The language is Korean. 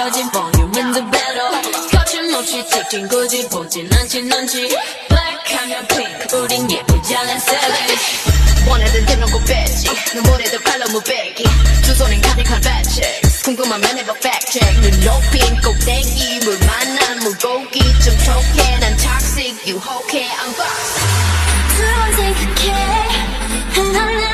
커진 볼륨은 더 better 거침없이 찍힌 굳이 보진 않지 넌지 black하면 pink 우린 예쁘장한 savage 원하던 대놓고 뺐지 눈물에도 칼로 무배기 두 손엔 가득한 fat checks 궁금하면 해봐 fact check 눈 높인 꼭대기 물 만난 물고기 좀 촉해 난 toxic 유혹해 I'm boss 두 번 생각해 난